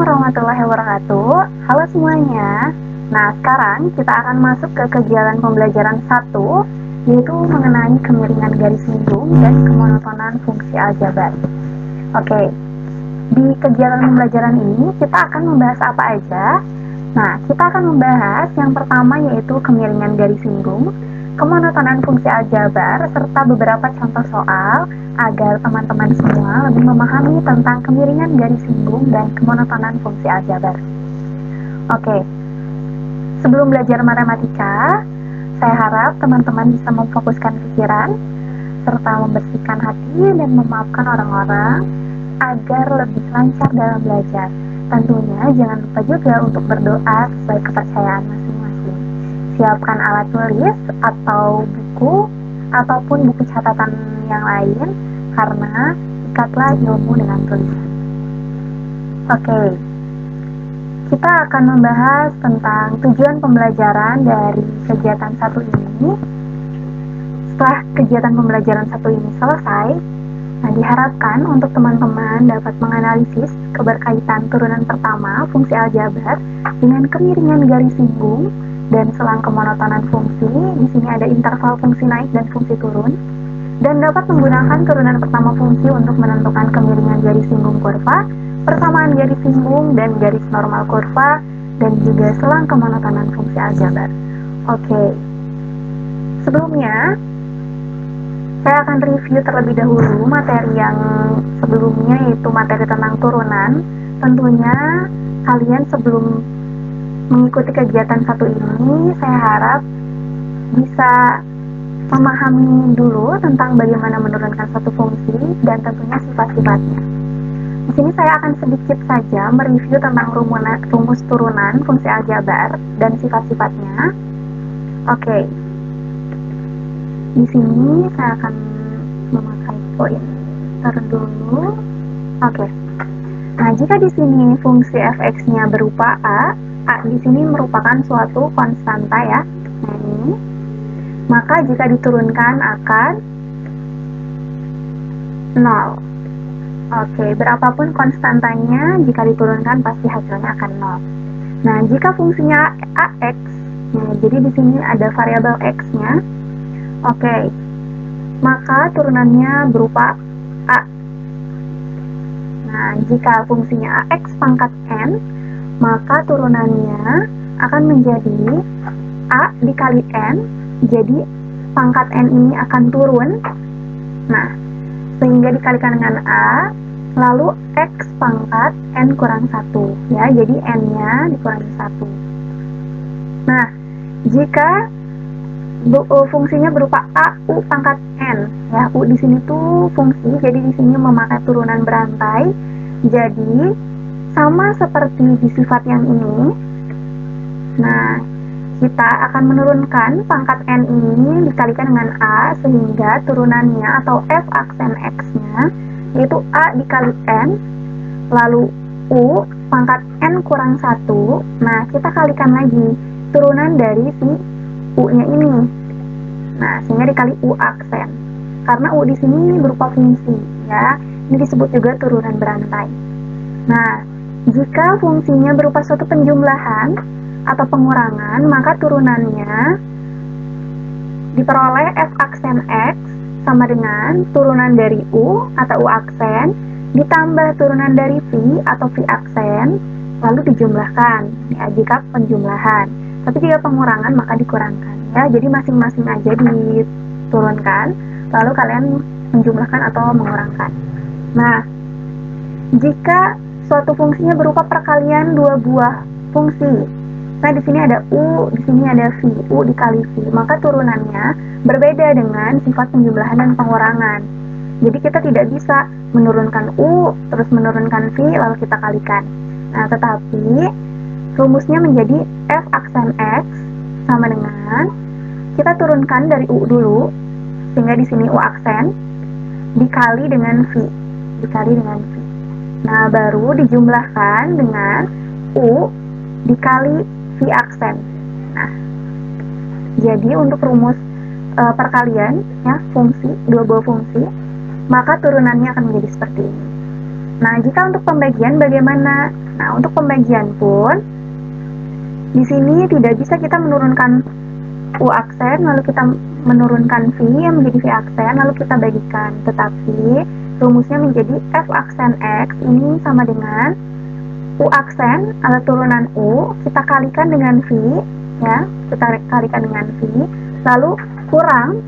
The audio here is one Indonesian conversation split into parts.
warahmatullahi wabarakatuh. Halo semuanya. Nah, sekarang kita akan masuk ke kegiatan pembelajaran 1, yaitu mengenai kemiringan garis lingkung dan kemonotonan fungsi aljabar. Oke, di kegiatan pembelajaran ini kita akan membahas apa aja? Nah, kita akan membahas yang pertama yaitu kemiringan garis lingkung, kemonotonan fungsi aljabar, serta beberapa contoh soal agar teman-teman semua lebih memahami tentang kemiringan garis lingkung dan kemonotonan fungsi aljabar. Oke, sebelum belajar matematika, saya harap teman-teman bisa memfokuskan pikiran, serta membersihkan hati dan memaafkan orang-orang agar lebih lancar dalam belajar. Tentunya jangan lupa juga untuk berdoa sesuai kepercayaan masing-masing. Siapkan alat tulis atau buku ataupun buku catatan yang lain, karena ikatlah ilmu dengan tulisan. Oke, kita akan membahas tentang tujuan pembelajaran dari kegiatan 1 ini. Setelah kegiatan pembelajaran 1 ini selesai, nah diharapkan untuk teman-teman dapat menganalisis keberkaitan turunan pertama fungsi aljabar dengan kemiringan garis lingkung dan selang kemonotonan fungsi. Di sini ada interval fungsi naik dan fungsi turun, dan dapat menggunakan turunan pertama fungsi untuk menentukan kemiringan garis lingkung kurva, persamaan garis lingkung dan garis normal kurva, dan juga selang kemonotonan fungsi aljabar. Oke, sebelumnya saya akan review terlebih dahulu materi yang sebelumnya, yaitu materi tentang turunan. Tentunya kalian sebelum mengikuti kegiatan 1 ini, saya harap bisa memahami dulu tentang bagaimana menurunkan suatu fungsi dan tentunya sifat-sifatnya. Di sini saya akan sedikit saja mereview tentang rumus turunan fungsi aljabar dan sifat-sifatnya. Oke. Di sini saya akan memakai pointer dulu. Oke. Nah, jika di sini fungsi fx-nya berupa a di sini merupakan suatu konstanta ya. Nah, ini. Maka jika diturunkan akan 0. Oke, berapapun konstantanya, jika diturunkan pasti hasilnya akan 0. Nah, jika fungsinya ax, nah, jadi di sini ada variabel x-nya. Oke, maka turunannya berupa a. Nah, jika fungsinya ax pangkat n, maka turunannya akan menjadi a dikali n, jadi pangkat n ini akan turun. Nah, sehingga dikalikan dengan a, lalu x pangkat n kurang 1, ya, jadi n-nya dikurangi 1. Nah, jika fungsinya berupa a u pangkat n, ya, u di sini tuh fungsi, jadi di sini memakai turunan berantai, jadi sama seperti di sifat yang ini. Nah, kita akan menurunkan pangkat n ini dikalikan dengan a, sehingga turunannya atau f aksen x-nya yaitu a dikali n, lalu u pangkat n kurang 1. Nah, kita kalikan lagi turunan dari si u-nya ini. Nah, sehingga dikali u aksen. Karena u di sini berupa fungsi, ya. Ini disebut juga turunan berantai. Nah, jika fungsinya berupa suatu penjumlahan atau pengurangan, maka turunannya diperoleh f aksen x sama dengan turunan dari u atau u aksen ditambah turunan dari v atau v aksen, lalu dijumlahkan, ya, jika penjumlahan. Tapi jika pengurangan maka dikurangkan, ya. Jadi masing-masing aja diturunkan, lalu kalian menjumlahkan atau mengurangkan. Nah, jika suatu fungsinya berupa perkalian dua buah fungsi, nah di sini ada u, di sini ada v, u dikali v, maka turunannya berbeda dengan sifat penjumlahan dan pengurangan. Jadi kita tidak bisa menurunkan u terus menurunkan v lalu kita kalikan. Nah, tetapi rumusnya menjadi f aksen x sama dengan kita turunkan dari u dulu, sehingga di sini u aksen dikali dengan v, v. Nah, baru dijumlahkan dengan u dikali v aksen. Nah, jadi untuk rumus perkalian, ya, fungsi, dua buah fungsi, maka turunannya akan menjadi seperti ini. Nah, jika untuk pembagian, bagaimana Nah, untuk pembagian pun di sini tidak bisa kita menurunkan U aksen lalu kita menurunkan V yang menjadi V aksen lalu kita bagikan, tetapi rumusnya menjadi F aksen X ini sama dengan U aksen atau turunan U kita kalikan dengan V, ya, kita kalikan dengan V, lalu kurang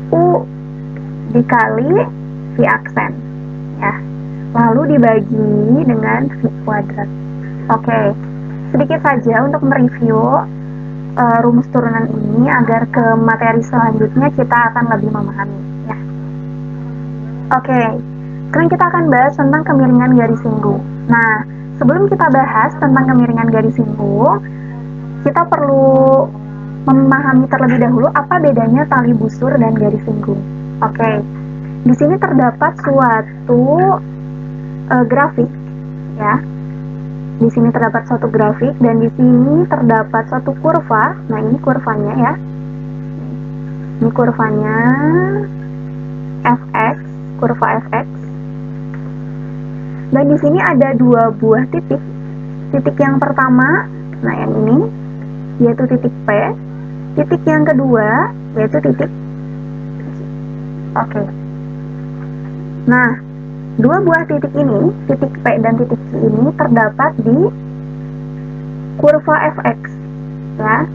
U dikali V aksen, ya, lalu dibagi dengan V kuadrat. Oke, sedikit saja untuk mereview rumus turunan ini agar ke materi selanjutnya kita akan lebih memahami, ya. Oke, sekarang kita akan bahas tentang kemiringan garis singgung. Nah, sebelum kita bahas tentang kemiringan garis singgung, kita perlu memahami terlebih dahulu apa bedanya tali busur dan garis singgung. Oke, di sini terdapat suatu grafik, ya. Di sini terdapat suatu grafik dan di sini terdapat suatu kurva. Nah, ini kurvanya, ya. Ini kurvanya fx, kurva fx. Dan di sini ada dua buah titik. Titik yang pertama, nah yang ini, yaitu titik P. Titik yang kedua, yaitu titik Q. Oke. Nah, dua buah titik ini, titik P dan titik Q ini terdapat di kurva fx, ya.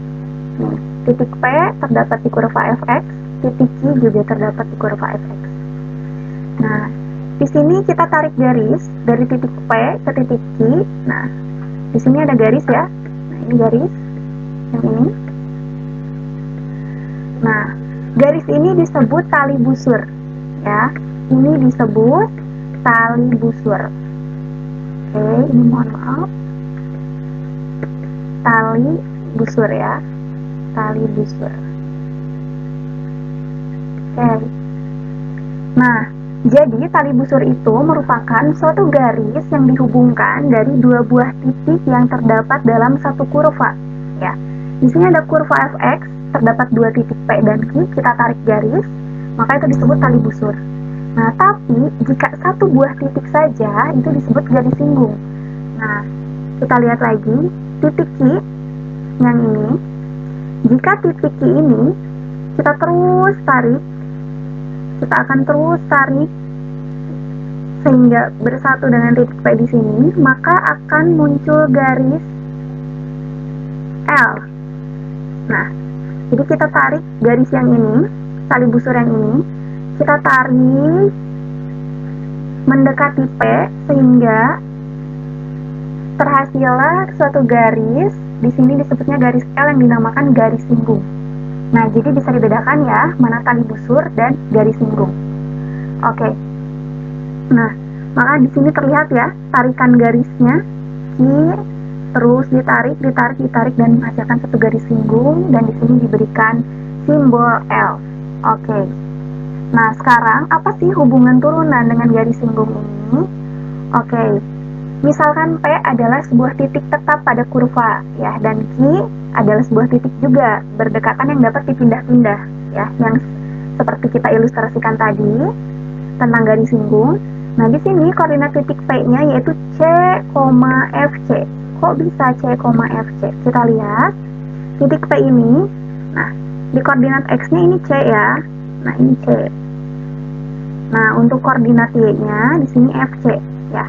Nih, titik P terdapat di kurva fx, titik Q juga terdapat di kurva fx. Nah, di sini kita tarik garis dari titik P ke titik Q. Nah, di sini ada garis, ya. Nah, ini garis yang ini. Nah, garis ini disebut tali busur, ya. Ini disebut tali busur. Oke, ini mohon maaf. Tali busur, ya. Tali busur. Oke. Nah, jadi tali busur itu merupakan suatu garis yang dihubungkan dari dua buah titik yang terdapat dalam satu kurva, ya. Di sini ada kurva fx, terdapat dua titik P dan Q, kita tarik garis, maka itu disebut tali busur. Nah, tapi jika satu buah titik saja, itu disebut garis singgung. Nah, kita lihat lagi, titik Q yang ini, jika titik Q ini, kita terus tarik, kita akan terus tarik, sehingga bersatu dengan titik P di sini, maka akan muncul garis L. Nah, jadi kita tarik garis yang ini, tali busur yang ini, kita tarik mendekati P sehingga terhasillah suatu garis. Di sini disebutnya garis L yang dinamakan garis singgung. Nah, jadi bisa dibedakan, ya, mana tali busur dan garis singgung. Oke. Nah, maka di sini terlihat, ya, tarikan garisnya, terus ditarik, dan menghasilkan satu garis singgung, dan di sini diberikan simbol L. Oke. Nah, sekarang apa sih hubungan turunan dengan garis singgung ini? Oke, misalkan P adalah sebuah titik tetap pada kurva, ya, dan Q adalah sebuah titik juga berdekatan yang dapat dipindah-pindah, ya, yang seperti kita ilustrasikan tadi tentang garis singgung. Nah, di sini koordinat titik P-nya yaitu C, FC. Kok bisa C, FC? Kita lihat titik P ini. Nah, di koordinat X-nya ini C, ya. Nah, ini C. Nah, untuk koordinat Y-nya di sini FC, ya.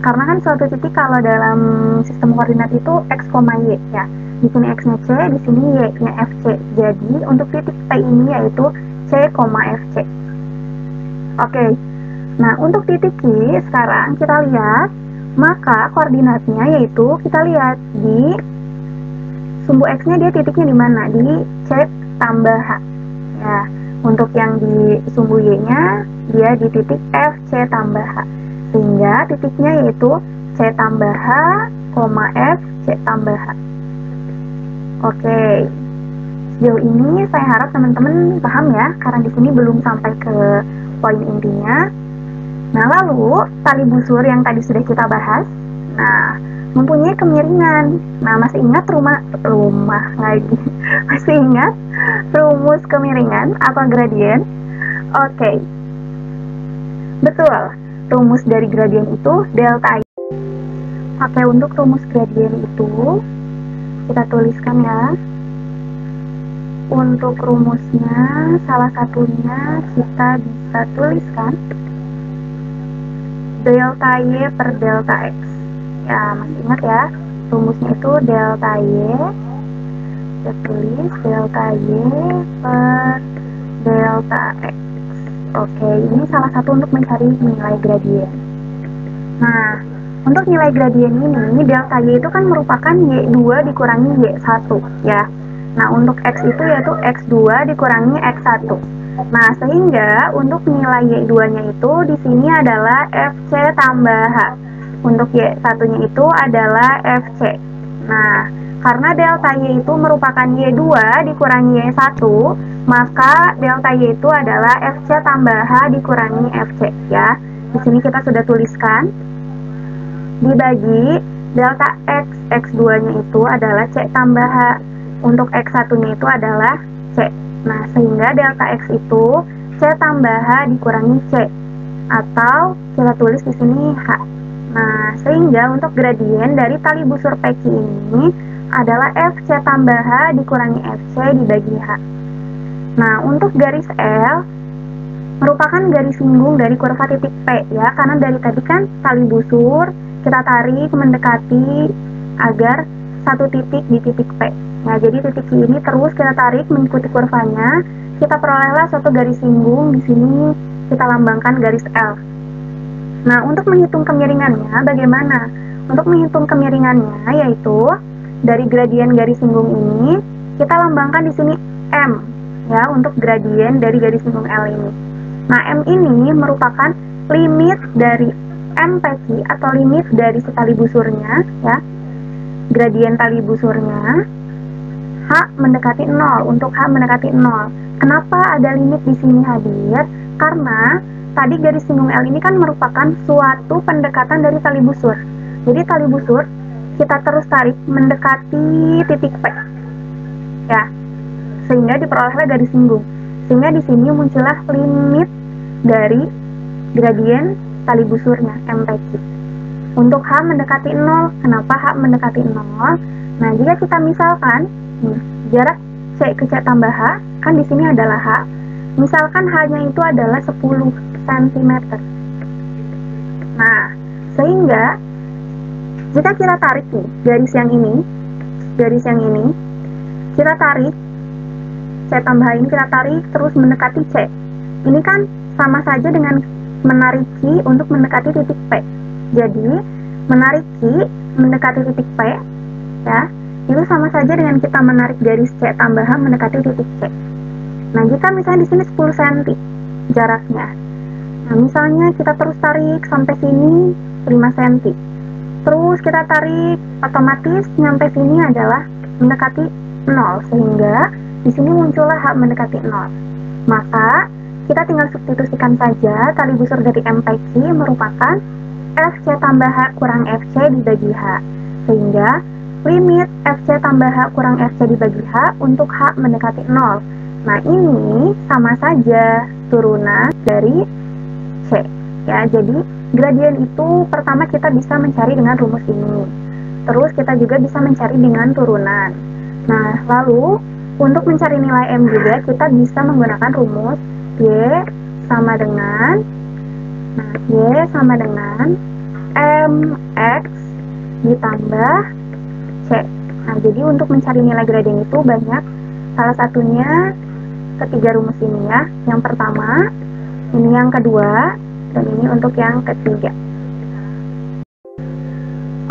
Karena kan suatu titik kalau dalam sistem koordinat itu X, Y, ya. Di sini X-nya C, di sini Y-nya FC. Jadi, untuk titik P ini yaitu C, FC. Oke. Nah, untuk titik Q sekarang kita lihat, maka koordinatnya yaitu kita lihat di sumbu X-nya dia titiknya di mana? Di C tambah H, ya. Untuk yang di sumbu Y-nya, dia di titik FC tambah H. Sehingga titiknya yaitu C tambah H, F, C tambah H. Oke. Sejauh ini saya harap teman-teman paham, ya, karena di sini belum sampai ke poin intinya. Nah, lalu tali busur yang tadi sudah kita bahas, nah, mempunyai kemiringan. Nah, masih ingat masih ingat rumus kemiringan atau gradien? Oke. Betul, rumus dari gradien itu delta Y. Oke, untuk rumus gradien itu kita tuliskan ya. Untuk rumusnya, salah satunya kita bisa tuliskan delta Y per delta X. Ya, masih ingat ya, rumusnya itu delta Y, kita tulis delta Y per delta X. Oke, ini salah satu untuk mencari nilai gradien. Nah, untuk nilai gradien ini, delta Y itu kan merupakan Y2 dikurangi Y1 ya. Nah, untuk X itu yaitu X2 dikurangi X1. Nah, sehingga untuk nilai Y2-nya itu di sini adalah FC tambah H. Untuk Y1-nya itu adalah FC. Nah, karena delta Y itu merupakan Y2 dikurangi Y1, maka delta Y itu adalah FC tambah H dikurangi FC ya. Di sini kita sudah tuliskan. Dibagi delta X, X2-nya itu adalah C tambah H. Untuk X1-nya itu adalah C. Nah, sehingga delta X itu C tambah H dikurangi C. Atau kita tulis di sini H. Nah, sehingga untuk gradien dari tali busur peki ini adalah FC tambah H dikurangi FC dibagi H. Nah, untuk garis L merupakan garis singgung dari kurva titik P ya, karena dari tadi kan tali busur kita tarik mendekati agar satu titik di titik P. Nah, jadi titik ini terus kita tarik mengikuti kurvanya, kita perolehlah suatu garis singgung. Di sini kita lambangkan garis L. Nah, untuk menghitung kemiringannya bagaimana? Untuk menghitung kemiringannya yaitu dari gradien garis singgung ini kita lambangkan di sini M ya, untuk gradien dari garis singgung L ini. Nah, M ini merupakan limit dari M peki atau limit dari si tali busurnya ya. Gradien tali busurnya H mendekati 0, untuk H mendekati 0. Kenapa ada limit di sini hadir? Karena tadi garis singgung L ini kan merupakan suatu pendekatan dari tali busur. Jadi tali busur kita terus tarik mendekati titik P. Ya. Sehingga diperolehlah garis singgung. Sehingga di sini muncullah limit dari gradien tali busurnya M peki. Untuk H mendekati 0, kenapa H mendekati 0? Nah, jika kita misalkan jarak C ke C tambah H, kan di sini adalah H. Misalkan H-nya itu adalah 10 cm. Nah, sehingga jika kita tarik nih garis yang ini, kita tarik C tambah H ini kita tarik terus mendekati C. Ini kan sama saja dengan menariki untuk mendekati titik P. Jadi, menariki mendekati titik P ya, itu sama saja dengan kita menarik garis C tambah H mendekati titik C. Nah, jika misalnya di sini 10 cm jaraknya. Nah, misalnya kita terus tarik sampai sini 5 cm. Terus kita tarik, otomatis nyampe sini adalah mendekati 0, sehingga di sini muncullah H mendekati 0. Maka kita tinggal substitusikan saja tali busur dari M peki merupakan FC tambah H kurang FC dibagi H. Sehingga limit FC tambah H kurang FC dibagi H untuk H mendekati 0. Nah, ini sama saja turunan dari C. Ya, jadi gradien itu pertama kita bisa mencari dengan rumus ini. Terus kita juga bisa mencari dengan turunan. Nah, lalu untuk mencari nilai M juga kita bisa menggunakan rumus Y sama dengan MX ditambah C. Nah, jadi untuk mencari nilai gradien itu banyak. Salah satunya ketiga rumus ini ya. Yang pertama, ini yang kedua, dan ini untuk yang ketiga.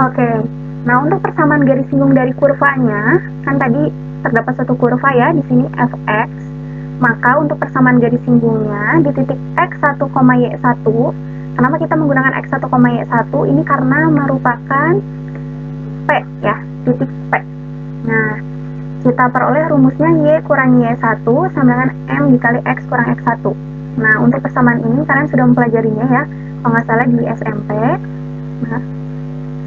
Oke, nah untuk persamaan garis singgung dari kurvanya, kan tadi terdapat satu kurva ya, di sini fx. Maka untuk persamaan garis singgungnya di titik x1, y1, kenapa kita menggunakan x1, y1? Ini karena merupakan P ya, titik P. Nah, kita peroleh rumusnya y kurang y1 sama dengan m dikali x kurang x1. Nah, untuk persamaan ini kalian sudah mempelajarinya ya, kalau nggak salah di SMP. Nah,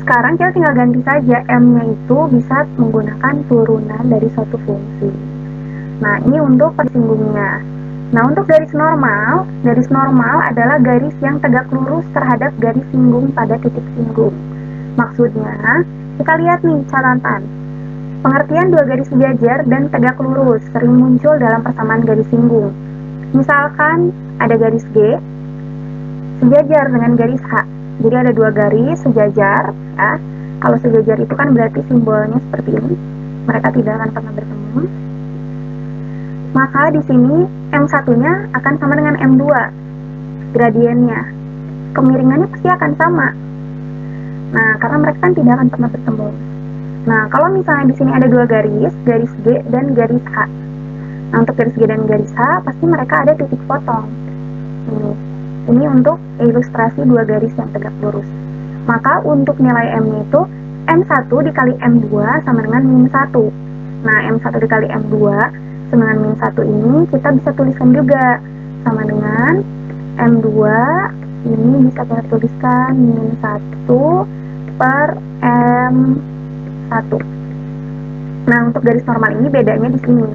sekarang kita tinggal ganti saja m-nya itu bisa menggunakan turunan dari suatu fungsi. Nah, ini untuk persinggungnya. Nah, untuk garis normal adalah garis yang tegak lurus terhadap garis singgung pada titik singgung. Maksudnya, kita lihat nih catatan. Pengertian dua garis sejajar dan tegak lurus sering muncul dalam persamaan garis singgung. Misalkan ada garis G sejajar dengan garis H. Jadi ada dua garis sejajar, ya. Kalau sejajar itu kan berarti simbolnya seperti ini. Mereka tidak akan pernah bertemu. Maka di sini M1-nya akan sama dengan M2. Gradiennya, kemiringannya pasti akan sama. Nah, karena mereka kan tidak akan pernah bertemu. Nah, kalau misalnya di sini ada dua garis G dan garis H. Nah, untuk garis G dan garis H, pasti mereka ada titik potong. Ini untuk ilustrasi dua garis yang tegak lurus. Maka untuk nilai M-nya itu M1 dikali M2 sama dengan min 1. Nah, M1 dikali M2 sama dengan min 1 ini kita bisa tuliskan juga sama dengan M2 ini bisa kita tuliskan min 1 per M1. Nah, untuk garis normal ini bedanya di sini.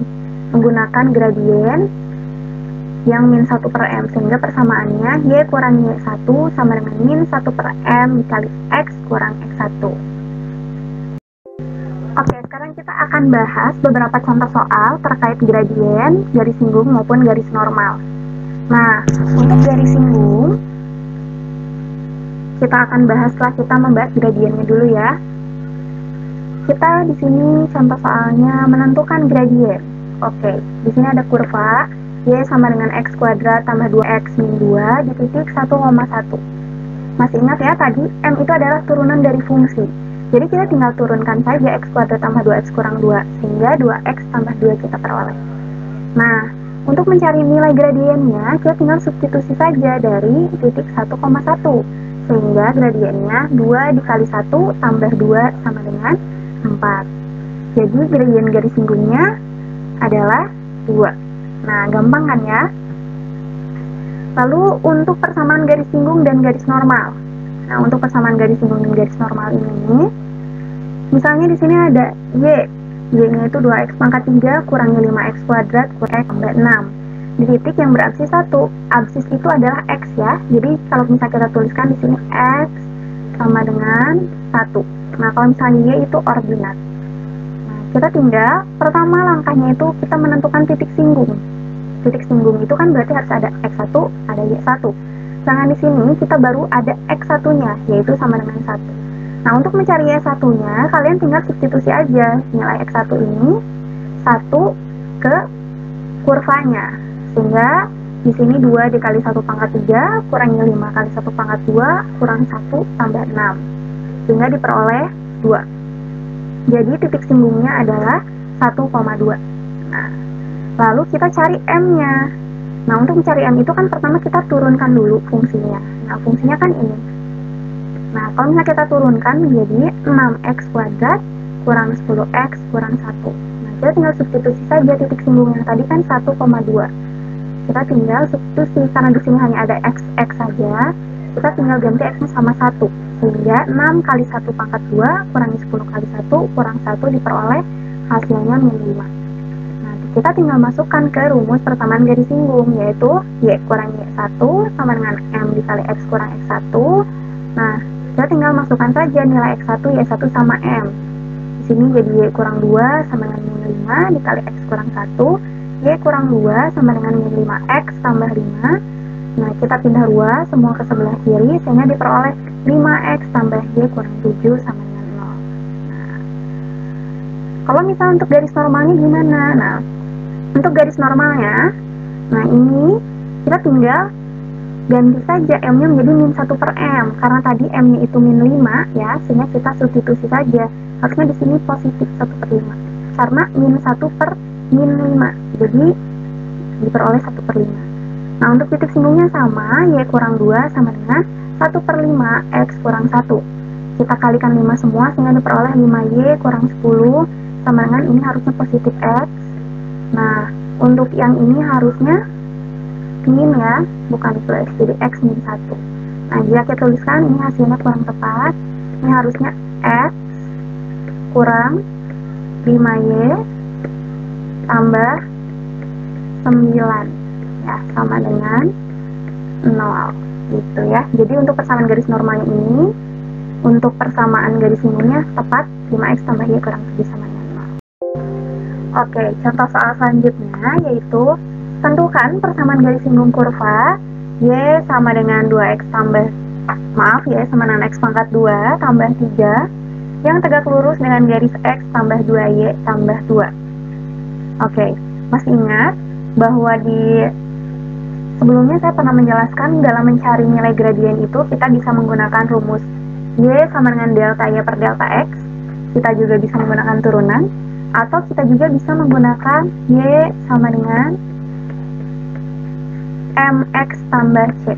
Menggunakan gradien yang min 1 per M, sehingga persamaannya Y kurang Y1 sama dengan min 1 per M dikali X kurang X1. Oke, sekarang kita akan bahas beberapa contoh soal terkait gradien, garis singgung maupun garis normal. Nah, untuk garis singgung, kita akan bahas setelah kita membahas gradiennya dulu ya. Kita di sini contoh soalnya menentukan gradien. Oke, di sini ada kurva Y sama dengan X kuadrat tambah 2X min 2 di titik 1,1. Masih ingat ya, tadi M itu adalah turunan dari fungsi. Jadi kita tinggal turunkan saja X kuadrat tambah 2X kurang 2, sehingga 2X tambah 2 kita peroleh. Nah, untuk mencari nilai gradiennya, kita tinggal substitusi saja dari titik 1,1, sehingga gradiennya 2 dikali 1 tambah 2 sama dengan 4. Jadi gradien garis singgungnya adalah 2. Nah, gampang kan ya? Lalu untuk persamaan garis singgung dan garis normal. Nah, untuk persamaan garis singgung dan garis normal ini, misalnya di sini ada Y. Y-nya itu 2X pangkat 3 kurangi 5X kuadrat kurang X tambah 6. Di titik yang berabsis 1. Absis itu adalah X ya. Jadi kalau misalnya kita tuliskan di sini X sama dengan 1. Nah, kalau misalnya Y itu ordinat. Nah, kita tinggal, pertama langkahnya itu kita menentukan titik singgung. Titik singgung itu kan berarti harus ada X1, ada Y1. Sedangkan di sini kita baru ada X1-nya, yaitu sama dengan 1. Nah, untuk mencari Y1-nya, kalian tinggal substitusi aja nilai X1 ini 1 ke kurvanya. Sehingga di sini 2 dikali 1 pangkat 3 kurangi 5 kali 1 pangkat 2 kurang 1 tambah 6. Sehingga diperoleh 2. Jadi titik singgungnya adalah 1,2. Nah, lalu kita cari M-nya. Nah, untuk mencari M itu kan pertama kita turunkan dulu fungsinya. Nah, fungsinya kan ini. Nah, kalau misalnya kita turunkan jadi 6X kuadrat kurang 10X kurang 1. Nah, kita tinggal substitusi saja titik singgung yang tadi kan 1,2. Kita tinggal substitusi, karena di sini hanya ada X saja, kita tinggal ganti X-nya sama 1. Sehingga 6 kali 1 pangkat 2 kurangi 10 kali 1 kurang 1 diperoleh hasilnya min 5. Kita tinggal masukkan ke rumus persamaan garis singgung, yaitu Y kurang Y1 sama dengan M dikali X kurang X1. Nah, kita tinggal masukkan saja nilai X1, Y1 sama M. Di sini jadi Y kurang 2 sama dengan min 5 dikali X kurang 1. Y kurang 2 sama dengan min 5X tambah 5. Nah, kita pindah 2 semua ke sebelah kiri, sehingga diperoleh 5X tambah Y kurang 7 sama dengan 0. Nah, kalau misalnya untuk garis normalnya gimana? Nah, untuk garis normalnya, nah ini kita tinggal ganti saja M-nya menjadi min 1 per M. Karena tadi M-nya itu min 5 ya, sehingga kita substitusi saja. Harusnya di sini positif 1 per 5. Karena min 1 per min 5. Jadi diperoleh 1 per 5. Nah, untuk titik singgungnya sama, Y kurang 2 sama dengan 1 per 5 X kurang 1. Kita kalikan 5 semua sehingga diperoleh 5Y kurang 10 sama dengan ini harusnya positif X. Nah, untuk yang ini harusnya min ya, bukan plus, jadi X min 1. Nah, jika kita tuliskan ini hasilnya kurang tepat. Ini harusnya X kurang 5Y tambah 9 ya, sama dengan 0 gitu ya. Jadi untuk persamaan garis normalnya ini Untuk persamaan garis singgungnya tepat 5x tambah y kurang 7 sama dengan 0. Oke, contoh soal selanjutnya yaitu tentukan persamaan garis singgung kurva y sama dengan 2x tambah y sama dengan x pangkat 2 tambah 3 yang tegak lurus dengan garis x tambah 2y tambah 2. Oke, masih ingat bahwa di sebelumnya saya pernah menjelaskan dalam mencari nilai gradien itu kita bisa menggunakan rumus y sama dengan delta y per delta x. Kita juga bisa menggunakan turunan, atau kita juga bisa menggunakan y sama dengan mx tambah c.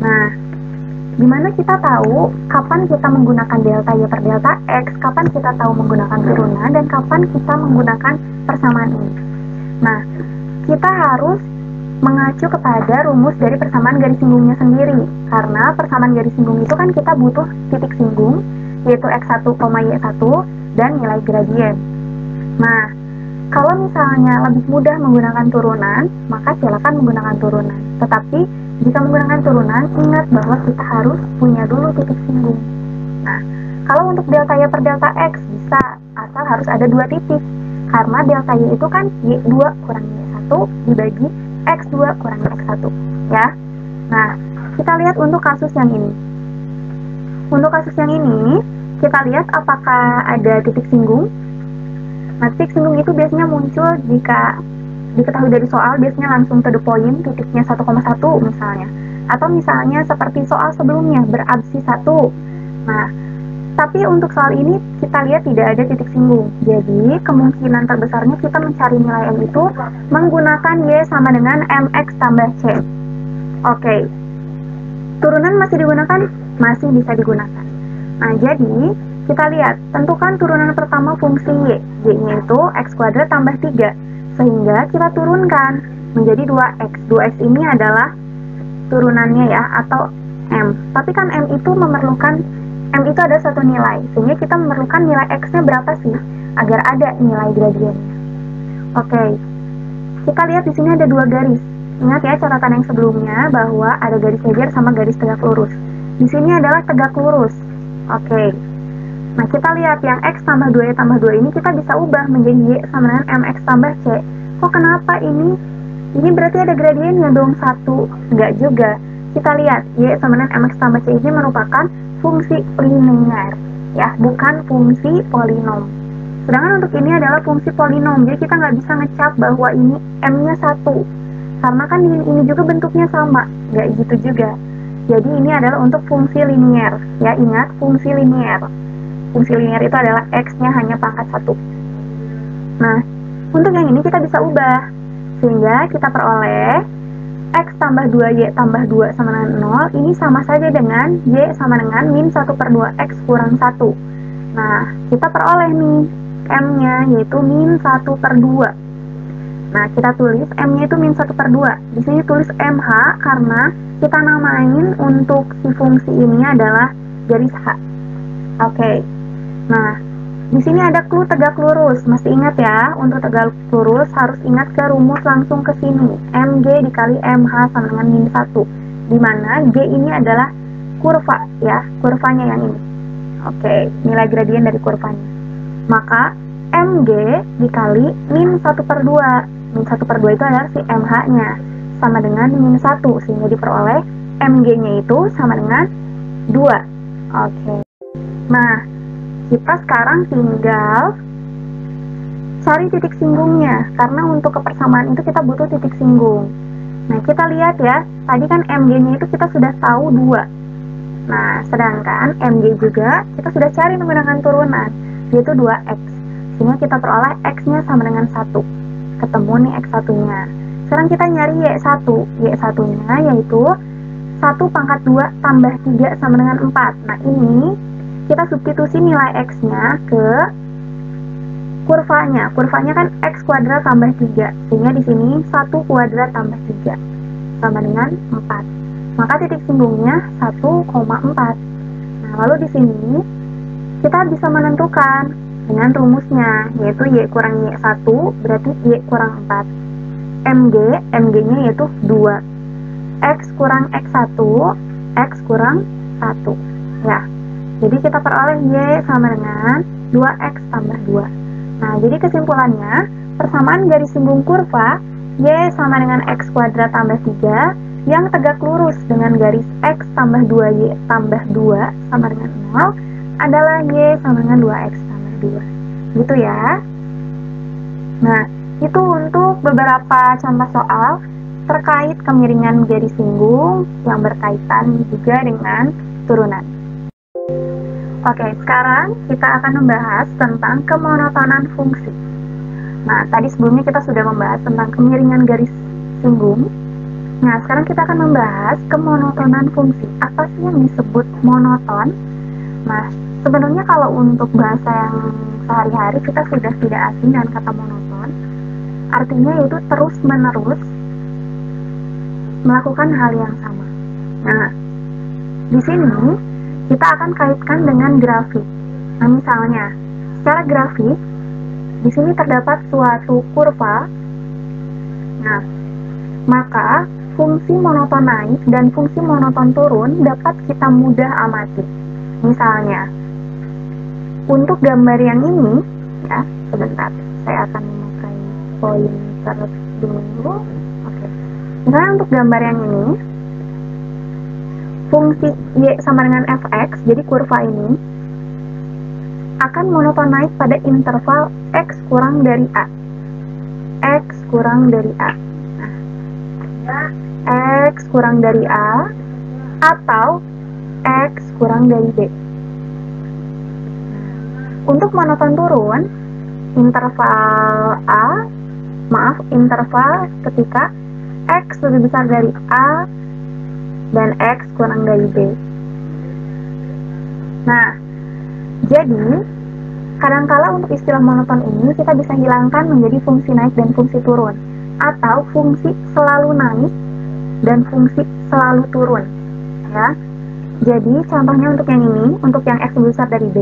Nah, gimana kita tahu kapan kita menggunakan delta y per delta x, kapan kita tahu menggunakan turunan, dan kapan kita menggunakan persamaan ini? Nah, kita harus mengacu kepada rumus dari persamaan garis singgungnya sendiri. Karena persamaan garis singgung itu kan kita butuh titik singgung, yaitu x1, y1, dan nilai gradien. Nah, kalau misalnya lebih mudah menggunakan turunan, maka silakan menggunakan turunan. Tetapi, jika menggunakan turunan, ingat bahwa kita harus punya dulu titik singgung. Nah, kalau untuk delta y per delta x bisa, asal harus ada 2 titik. Karena delta y itu kan y2 kurang y1 dibagi x2 kurang x1, ya. Nah, kita lihat untuk kasus yang ini. Untuk kasus yang ini, kita lihat apakah ada titik singgung. Nah, titik singgung itu biasanya muncul jika diketahui dari soal, biasanya langsung to the point, titiknya 1,1 misalnya. Atau misalnya seperti soal sebelumnya, berabsis 1. Nah, tapi untuk soal ini kita lihat tidak ada titik singgung. Jadi, kemungkinan terbesarnya kita mencari nilai M itu menggunakan Y sama dengan MX tambah C. Oke. Turunan masih digunakan? Masih bisa digunakan. Nah, jadi kita lihat, tentukan turunan pertama fungsi Y. Y-nya itu X kuadrat tambah 3. Sehingga kita turunkan menjadi 2X. 2X ini adalah turunannya ya, atau M. Tapi kan M itu memerlukan M itu ada satu nilai, sehingga kita memerlukan nilai X-nya berapa sih, agar ada nilai gradiennya. Oke, kita lihat di sini ada 2 garis. Ingat ya catatan yang sebelumnya, bahwa ada garis lebar sama garis tegak lurus. Di sini adalah tegak lurus. Oke, nah kita lihat yang X tambah 2Y tambah 2 ini kita bisa ubah menjadi Y sama dengan MX tambah C. Kok kenapa ini? Ini berarti ada gradiennya dong, 1. Enggak juga. Kita lihat, Y sama dengan MX tambah C ini merupakan fungsi linear, ya, bukan fungsi polinom. Sedangkan untuk ini adalah fungsi polinom, jadi kita nggak bisa ngecap bahwa ini M-nya 1. Karena kan ini juga bentuknya sama, nggak gitu juga. Jadi ini adalah untuk fungsi linear, ya, ingat, fungsi linear. Fungsi linear itu adalah X-nya hanya pangkat 1. Nah, untuk yang ini kita bisa ubah, sehingga kita peroleh X tambah 2Y tambah 2 sama dengan 0, ini sama saja dengan Y sama dengan min 1 per 2X kurang 1. Nah, kita peroleh nih M-nya, yaitu min 1 per 2. Nah, kita tulis M-nya itu min 1 per 2. Di sini tulis MH karena kita namain untuk si fungsi ini adalah garis H. Oke. Nah, di sini ada clue tegak lurus. Masih ingat ya, untuk tegak lurus harus ingat ke rumus langsung ke sini. MG dikali MH sama dengan min 1. Di mana G ini adalah kurva, ya, kurvanya yang ini. Oke, nilai gradien dari kurvanya. Maka MG dikali min 1 per 2. Min 1 per 2 itu adalah si MH-nya. Sama dengan min 1, sehingga diperoleh MG-nya itu sama dengan 2. Oke. Nah, kita sekarang tinggal cari titik singgungnya, karena untuk kepersamaan itu kita butuh titik singgung. Nah, kita lihat ya, tadi kan MG-nya itu kita sudah tahu 2. Nah, sedangkan MG juga kita sudah cari menggunakan turunan, yaitu 2X. Sehingga kita peroleh X-nya sama dengan 1. Ketemu nih X1-nya. Sekarang kita nyari Y1. Y1-nya yaitu 1 pangkat 2 tambah 3 sama dengan 4. Nah, ini kita substitusi nilai X-nya ke kurvanya. Kurvanya kan X kuadrat tambah 3. Sehingga di sini 1 kuadrat tambah 3 sama dengan 4. Maka titik singgungnya 1,4. Nah, lalu di sini kita bisa menentukan dengan rumusnya, yaitu Y kurang Y1 berarti Y kurang 4. MG-nya yaitu 2. X kurang X1, X kurang 1. Ya, jadi kita peroleh Y sama dengan 2X tambah 2. Nah, jadi kesimpulannya, persamaan garis singgung kurva Y sama dengan X kuadrat tambah 3 yang tegak lurus dengan garis X tambah 2Y tambah 2 sama dengan 0 adalah Y sama dengan 2X tambah 2. Gitu ya. Nah, itu untuk beberapa contoh soal terkait kemiringan garis singgung yang berkaitan juga dengan turunan. Oke, sekarang kita akan membahas tentang kemonotonan fungsi. Nah, tadi sebelumnya kita sudah membahas tentang kemiringan garis singgung. Nah, sekarang kita akan membahas kemonotonan fungsi. Apa sih yang disebut monoton? Nah, sebenarnya kalau untuk bahasa yang sehari-hari kita sudah tidak asing dengan kata monoton. Artinya yaitu terus-menerus melakukan hal yang sama. Nah, di sini kita akan kaitkan dengan grafik. Nah, misalnya, secara grafik, di sini terdapat suatu kurva. Nah, maka fungsi monoton naik dan fungsi monoton turun dapat kita mudah amati. Misalnya, untuk gambar yang ini, ya, sebentar, saya akan memakai pointer dulu. Oke. Misalnya untuk gambar yang ini, fungsi Y sama dengan Fx, jadi kurva ini, akan monoton naik pada interval X kurang dari A. X kurang dari A. Nah, X kurang dari A atau X kurang dari B. Untuk monoton turun, interval ketika X lebih besar dari A dan X kurang dari B. Nah, jadi kadangkala untuk istilah monoton ini kita bisa hilangkan menjadi fungsi naik dan fungsi turun, atau fungsi selalu naik dan fungsi selalu turun. Ya, jadi contohnya untuk yang ini, untuk yang X lebih besar dari B,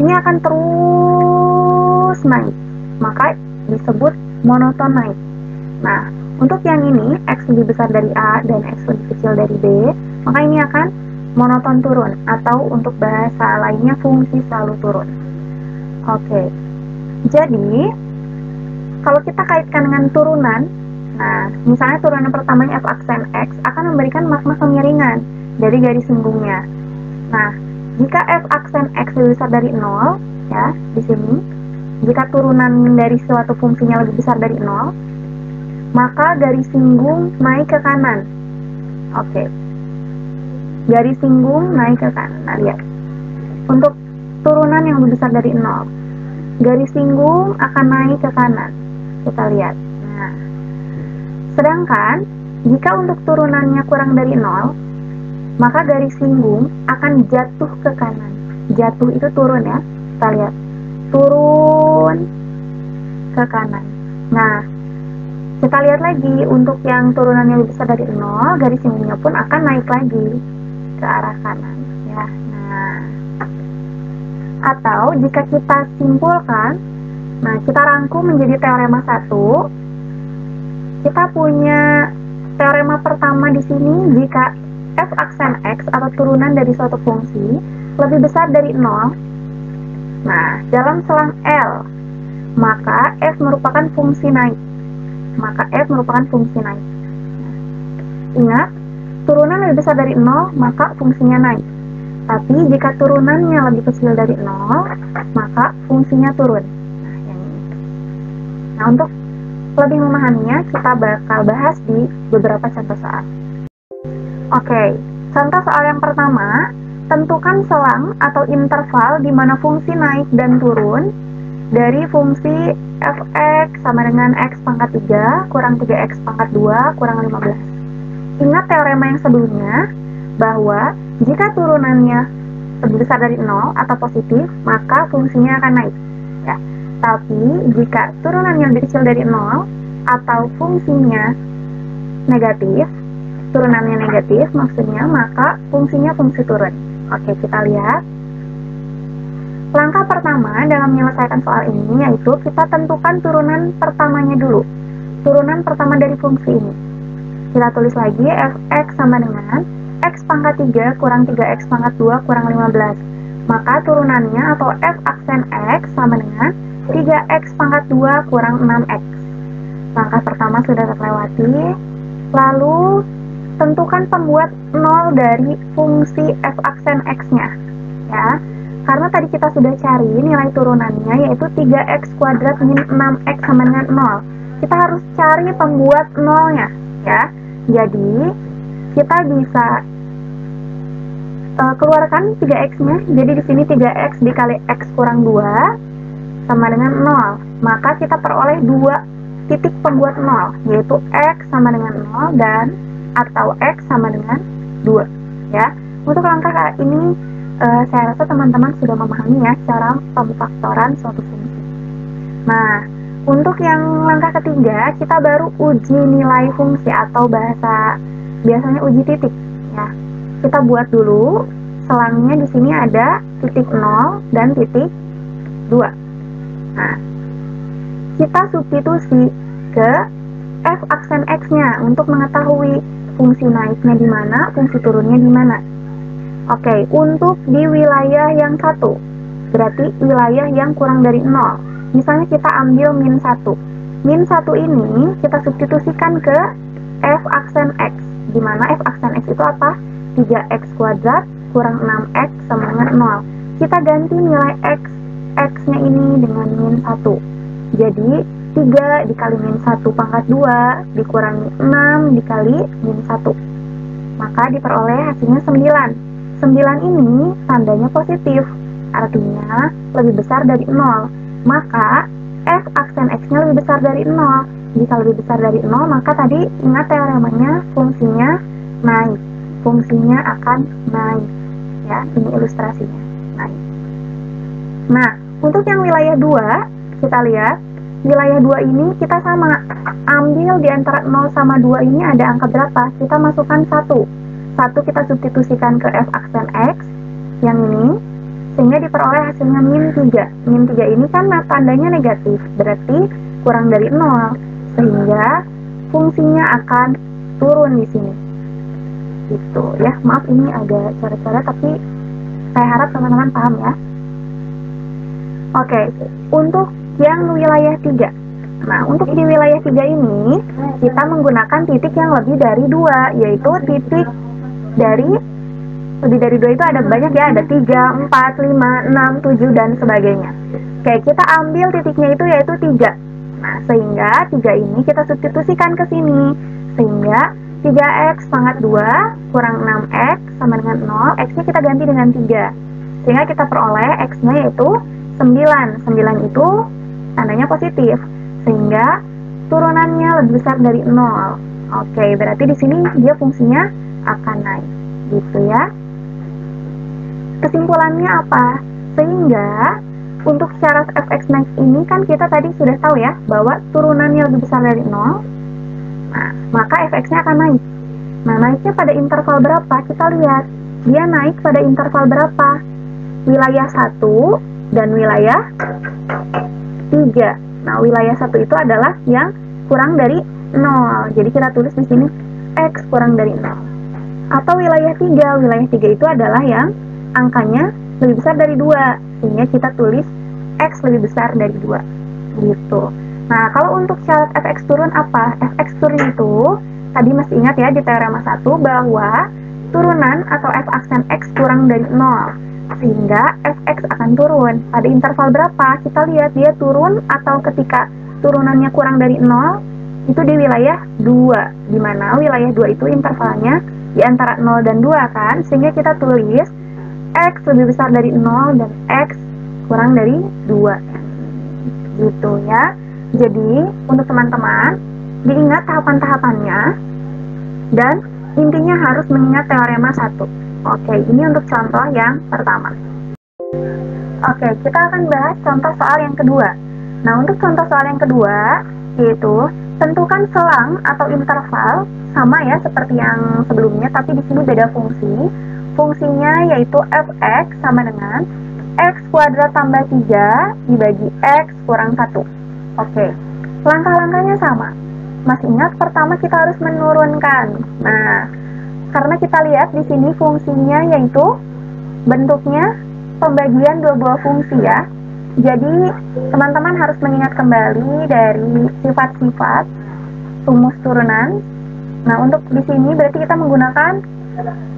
ini akan terus naik, maka disebut monoton naik. Nah, untuk yang ini, X lebih besar dari A dan X lebih kecil dari B, maka ini akan monoton turun, atau untuk bahasa lainnya fungsi selalu turun. Oke, jadi kalau kita kaitkan dengan turunan, nah, misalnya turunan pertamanya f aksen X akan memberikan makna kemiringan dari garis singgungnya. Nah, jika f aksen X lebih besar dari 0, ya, di sini, jika turunan dari suatu fungsinya lebih besar dari 0, maka garis singgung naik ke kanan. Oke. Garis singgung naik ke kanan. Nah, lihat. Untuk turunan yang lebih besar dari 0, garis singgung akan naik ke kanan. Kita lihat. Nah, sedangkan jika untuk turunannya kurang dari 0, maka garis singgung akan jatuh ke kanan. Jatuh itu turun ya. Kita lihat. Turun ke kanan. Nah, kita lihat lagi untuk yang turunannya lebih besar dari 0, garis singgungnya pun akan naik lagi ke arah kanan. Ya. Nah, atau jika kita simpulkan, nah, kita rangkum menjadi teorema 1. Kita punya teorema pertama di sini, jika f aksen X atau turunan dari suatu fungsi lebih besar dari 0, nah, dalam selang L, maka f merupakan fungsi naik. Maka f merupakan fungsi naik. Ingat, turunan lebih besar dari 0, maka fungsinya naik. Tapi jika turunannya lebih kecil dari 0, maka fungsinya turun. Nah, yang ini. Nah, untuk lebih memahaminya, kita bakal bahas di beberapa contoh soal. Oke, contoh soal yang pertama, tentukan selang atau interval di mana fungsi naik dan turun dari fungsi fx sama dengan x pangkat 3 kurang 3x pangkat 2 kurang 15. Ingat teorema yang sebelumnya, bahwa jika turunannya lebih besar dari 0 atau positif, maka fungsinya akan naik. Ya. Tapi jika turunannya lebih kecil dari 0 atau fungsinya negatif, turunannya negatif maksudnya, maka fungsinya fungsi turun. Oke, kita lihat. Langkah pertama dalam menyelesaikan soal ini yaitu kita tentukan turunan pertamanya dulu. Turunan pertama dari fungsi ini. Kita tulis lagi fx sama dengan X pangkat 3 kurang 3X pangkat 2 kurang 15. Maka turunannya atau F aksen X sama dengan 3X pangkat 2 kurang 6X. Langkah pertama sudah terlewati. Lalu tentukan pembuat 0 dari fungsi F aksen X-nya. Ya, karena tadi kita sudah cari nilai turunannya yaitu 3X kuadrat min 6X sama dengan 0. Kita harus cari pembuat 0-nya, ya. Jadi, kita bisa keluarkan 3X-nya. Jadi di sini 3X dikali X kurang 2 sama dengan 0. Maka kita peroleh 2 titik pembuat 0, yaitu X sama dengan 0 dan atau X sama dengan 2. Ya. Untuk langkah ini, saya rasa teman-teman sudah memahami ya cara pemfaktoran suatu fungsi. Nah, untuk yang langkah ketiga, kita baru uji nilai fungsi atau biasanya uji titik. Ya, kita buat dulu selangnya di sini ada titik 0 dan titik 2. Nah, kita substitusi ke F aksen X-nya untuk mengetahui fungsi naiknya di mana, fungsi turunnya di mana. Oke, untuk di wilayah yang satu, berarti wilayah yang kurang dari 0. Misalnya kita ambil min 1. Min 1 ini kita substitusikan ke F aksen X. Di mana F aksen X itu apa? 3X kuadrat kurang 6X sama dengan 0. Kita ganti nilai X-nya ini dengan min 1. Jadi, 3 dikali min 1 pangkat 2 dikurangi 6 dikali min 1. Maka diperoleh hasilnya 9. 9 ini tandanya positif, artinya lebih besar dari 0. Maka F aksen X-nya lebih besar dari 0. Jika lebih besar dari 0, maka tadi ingat teoremanya fungsinya naik. Fungsinya akan naik. Ya, ini ilustrasinya, naik. Nah, untuk yang wilayah 2, kita lihat, wilayah 2 ini kita sama. Ambil di antara 0 sama 2 ini ada angka berapa? Kita masukkan 1. 1 kita substitusikan ke F aksen X, yang ini, sehingga diperoleh hasilnya min 3. Min 3 ini kan tandanya negatif, berarti kurang dari 0, sehingga fungsinya akan turun di sini. Gitu ya, maaf ini ada cara-cara, tapi saya harap teman-teman paham ya. Oke, untuk yang wilayah 3. Nah, untuk di wilayah 3 ini, kita menggunakan titik yang lebih dari 2, yaitu titik dari lebih dari 2 itu ada banyak ya, ada 3, 4, 5, 6, 7, dan sebagainya. Oke, kita ambil titiknya itu yaitu 3. Nah, sehingga 3 ini kita substitusikan ke sini. Sehingga 3X pangkat 2 kurang 6X sama dengan 0, X-nya kita ganti dengan 3. Sehingga kita peroleh X-nya yaitu 9. 9 itu tandanya positif. Sehingga turunannya lebih besar dari 0. Oke, berarti di sini dia fungsinya akan naik. Gitu ya. Kesimpulannya apa? Sehingga untuk syarat fx naik ini kan kita tadi sudah tahu ya bahwa turunannya lebih besar dari 0. Nah, maka fx-nya akan naik. Nah, naiknya pada interval berapa? Kita lihat. Dia naik pada interval berapa? Wilayah 1 dan wilayah 3. Nah, wilayah 1 itu adalah yang kurang dari 0. Jadi kita tulis di sini x kurang dari 0. Atau wilayah 3. Wilayah 3 itu adalah yang angkanya lebih besar dari 2, sehingga kita tulis X lebih besar dari 2, gitu. Nah, kalau untuk syarat fx turun apa? Fx turun itu, tadi masih ingat ya di teorema 1, bahwa turunan atau f aksen X kurang dari 0, sehingga fx akan turun. Pada interval berapa? Kita lihat dia turun atau ketika turunannya kurang dari 0, itu di wilayah 2, di mana wilayah 2 itu intervalnya di antara 0 dan 2 kan, sehingga kita tulis X lebih besar dari 0 dan X kurang dari 2. Gitu ya. Jadi, untuk teman-teman, diingat tahapan-tahapannya, dan intinya harus mengingat teorema 1. Oke, ini untuk contoh yang pertama. Oke, kita akan bahas contoh soal yang kedua. Nah, untuk contoh soal yang kedua, yaitu tentukan selang atau interval, sama ya seperti yang sebelumnya, tapi di sini beda fungsi. Fungsinya yaitu fx sama dengan x kuadrat tambah 3 dibagi x kurang 1. Oke, langkah-langkahnya sama. Masih ingat, pertama kita harus menurunkan. Nah, Karena kita lihat di sini fungsinya yaitu bentuknya pembagian dua buah fungsi ya. Jadi teman-teman harus mengingat kembali dari sifat-sifat rumus turunan. Nah, untuk di sini berarti kita menggunakan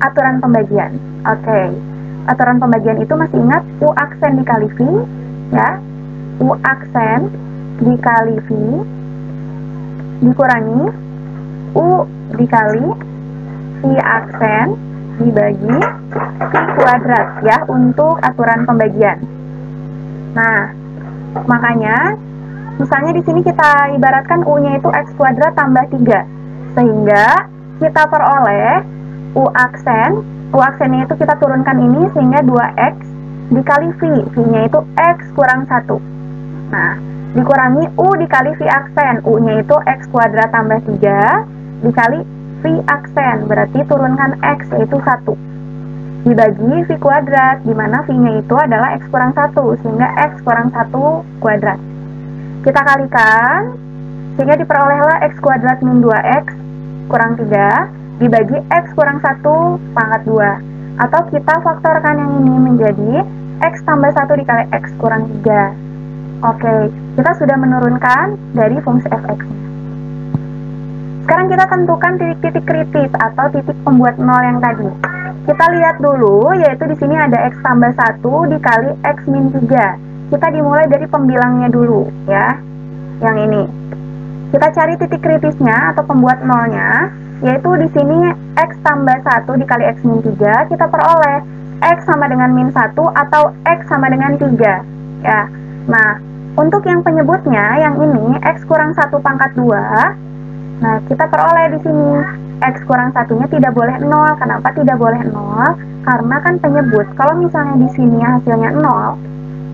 aturan pembagian. Oke. Aturan pembagian itu masih ingat U aksen dikali V ya. U aksen dikali V dikurangi U dikali V aksen dibagi V kuadrat ya untuk aturan pembagian. Nah, makanya misalnya di sini kita ibaratkan U-nya itu X kuadrat tambah 3. Sehingga kita peroleh U aksennya itu kita turunkan ini sehingga 2X dikali V. V-nya itu X kurang 1. Nah, dikurangi U dikali V aksen. U-nya itu X kuadrat tambah 3 dikali V aksen. Berarti turunkan X yaitu 1. Dibagi V kuadrat, di mana V-nya itu adalah X kurang 1, sehingga X kurang 1 kuadrat. Kita kalikan, sehingga diperolehlah X kuadrat min 2X kurang 3, dibagi X kurang 1 pangkat 2. Atau kita faktorkan yang ini menjadi X tambah 1 dikali X kurang 3. Oke, kita sudah menurunkan dari fungsi fx-nya. Sekarang kita tentukan titik-titik kritis atau titik pembuat nol yang tadi. Kita lihat dulu, yaitu di sini ada X tambah 1 dikali X min 3. Kita dimulai dari pembilangnya dulu, ya. Yang ini. Kita cari titik kritisnya atau pembuat nolnya, yaitu di sini X tambah 1 dikali X min 3, kita peroleh X sama dengan min 1 atau X sama dengan 3. Ya. Nah, untuk yang penyebutnya, yang ini, X kurang 1 pangkat 2, nah, kita peroleh di sini X kurang 1-nya tidak boleh 0. Kenapa tidak boleh 0? Karena kan penyebut. Kalau misalnya di sini hasilnya 0,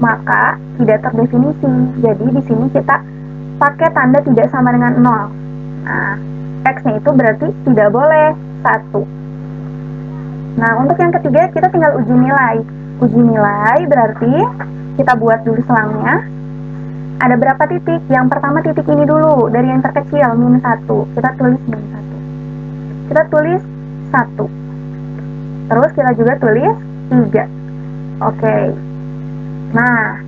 maka tidak terdefinisi. Jadi di sini kita pakai tanda tidak sama dengan 0. Nah, X-nya itu berarti tidak boleh 1. Nah, untuk yang ketiga kita tinggal uji nilai. Uji nilai berarti kita buat dulu selangnya. Ada berapa titik? Yang pertama titik ini dulu, dari yang terkecil, min 1. Kita tulis min 1. Kita tulis 1. Terus kita juga tulis 3. Oke. Nah,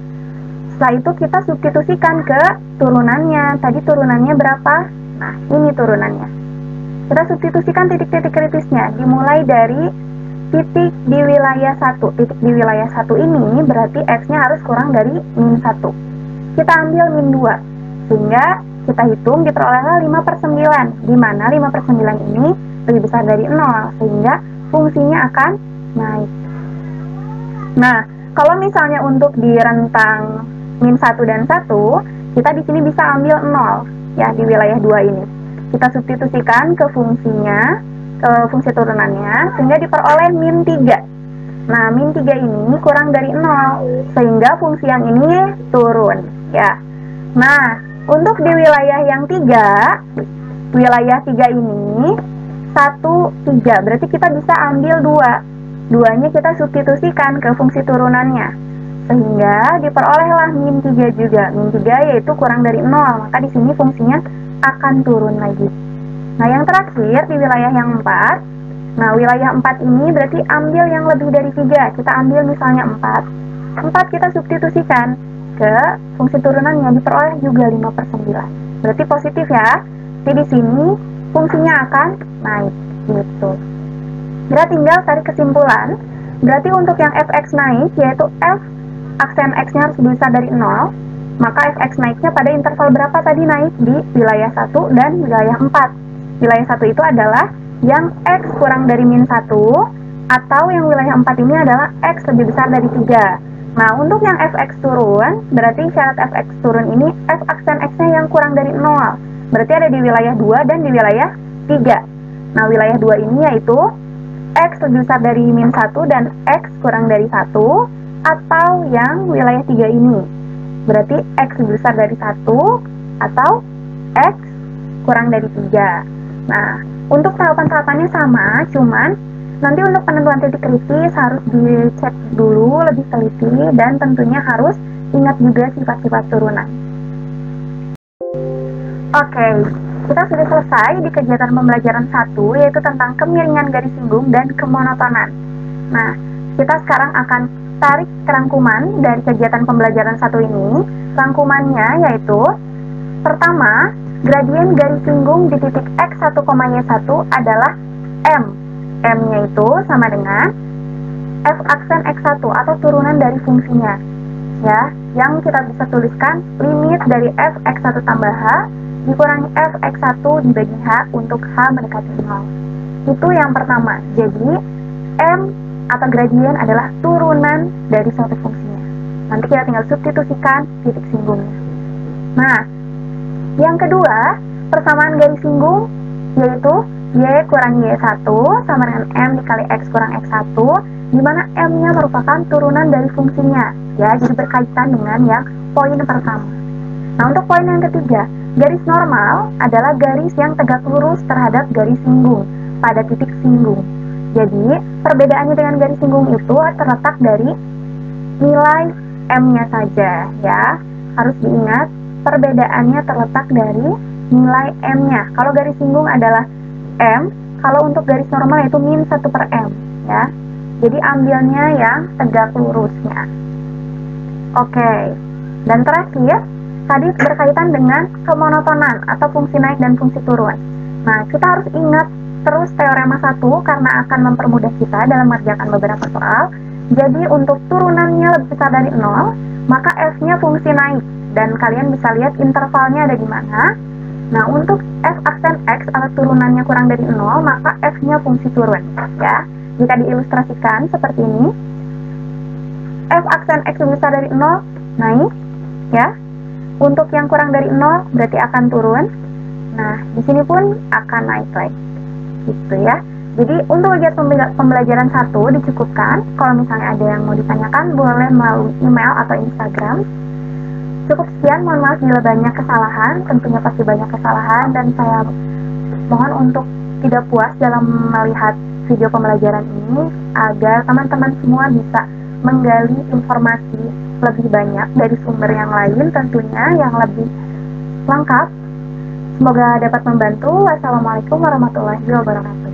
setelah itu kita substitusikan ke turunannya. Tadi turunannya berapa? Nah, ini turunannya. Kita substitusikan titik-titik kritisnya. Dimulai dari titik di wilayah 1. Titik di wilayah 1 ini berarti X-nya harus kurang dari min 1. Kita ambil min 2. Sehingga kita hitung diperolehlah 5/9. Di mana 5/9 ini lebih besar dari 0. Sehingga fungsinya akan naik. Nah, kalau misalnya untuk di rentang min 1 dan 1, kita di sini bisa ambil 0 ya di wilayah 2 ini. Kita substitusikan ke fungsinya, ke fungsi turunannya, sehingga diperoleh min 3. Nah, min 3 ini kurang dari 0, sehingga fungsi yang ini turun ya. Nah, untuk di wilayah yang 3, wilayah 3 ini 1, 3, berarti kita bisa ambil 2. 2-nya kita substitusikan ke fungsi turunannya, sehingga diperolehlah min 3 juga. Min 3 yaitu kurang dari 0, maka di sini fungsinya akan turun lagi. Nah, yang terakhir di wilayah yang 4. Nah, wilayah 4 ini berarti ambil yang lebih dari 3. Kita ambil misalnya 4. 4 kita substitusikan ke fungsi turunannya, diperoleh juga 5/9. Berarti positif ya. Jadi di sini fungsinya akan naik gitu. Kita tinggal tarik kesimpulan. Berarti untuk yang fx naik, yaitu f aksen x-nya harus lebih besar dari 0, maka fx naiknya pada interval berapa tadi naik? Di wilayah 1 dan wilayah 4. Wilayah 1 itu adalah yang x kurang dari min 1, atau yang wilayah 4 ini adalah x lebih besar dari 3. Nah, untuk yang fx turun, berarti syarat fx turun ini f aksen x-nya yang kurang dari 0. Berarti ada di wilayah 2 dan di wilayah 3. Nah, wilayah 2 ini yaitu x lebih besar dari min 1 dan x kurang dari 1, atau yang wilayah 3 ini. Berarti x lebih besar dari 1 atau x kurang dari 3. Nah, untuk tahapan-tahapannya sama, cuman nanti untuk penentuan titik kritis harus dicek dulu lebih teliti dan tentunya harus ingat juga sifat-sifat turunan. Oke, Kita sudah selesai di kegiatan pembelajaran 1, yaitu tentang kemiringan garis singgung dan kemonotonan. Nah, kita sekarang akan tarik rangkuman dari kegiatan pembelajaran 1 ini. Rangkumannya yaitu, pertama, gradien garis singgung di titik x1, y1 adalah M. M-nya itu sama dengan f aksen x1 atau turunan dari fungsinya. Ya, yang kita bisa tuliskan limit dari f x1 tambah h dikurangi f x1 dibagi h untuk h mendekati 0. Itu yang pertama. Jadi, M atau gradien adalah turunan dari suatu fungsinya. Nanti kita tinggal substitusikan titik singgungnya. Nah, yang kedua, persamaan garis singgung yaitu y kurang y1 sama dengan m dikali x kurang x1, di mana m-nya merupakan turunan dari fungsinya. Ya, jadi berkaitan dengan yang poin pertama. Nah, untuk poin yang ketiga, garis normal adalah garis yang tegak lurus terhadap garis singgung pada titik singgung. Jadi, perbedaannya dengan garis singgung itu terletak dari nilai m-nya saja, ya. Harus diingat, perbedaannya terletak dari nilai m-nya. Kalau garis singgung adalah m, kalau untuk garis normal itu min 1/m, ya. Jadi, ambilnya yang tegak lurusnya. Oke. Dan terakhir, tadi berkaitan dengan kemonotonan atau fungsi naik dan fungsi turun. Nah, kita harus ingat terus teorema 1 karena akan mempermudah kita dalam mengerjakan beberapa soal. Jadi, untuk turunannya lebih besar dari 0, maka f-nya fungsi naik. Dan kalian bisa lihat intervalnya ada di mana. Nah, untuk f aksen x atau turunannya kurang dari 0, maka f-nya fungsi turun. Ya, jika diilustrasikan seperti ini, f aksen x lebih besar dari 0, naik. Ya, untuk yang kurang dari 0 berarti akan turun. Nah, di sini pun akan naik lagi. Gitu ya. Jadi, untuk kegiatan pembelajaran 1 dicukupkan. Kalau misalnya ada yang mau ditanyakan, boleh melalui email atau Instagram. Cukup sekian, mohon maaf bila banyak kesalahan. Tentunya pasti banyak kesalahan, dan saya mohon untuk tidak puas dalam melihat video pembelajaran ini, agar teman-teman semua bisa menggali informasi lebih banyak dari sumber yang lain, tentunya yang lebih lengkap. Semoga dapat membantu. Wassalamualaikum warahmatullahi wabarakatuh.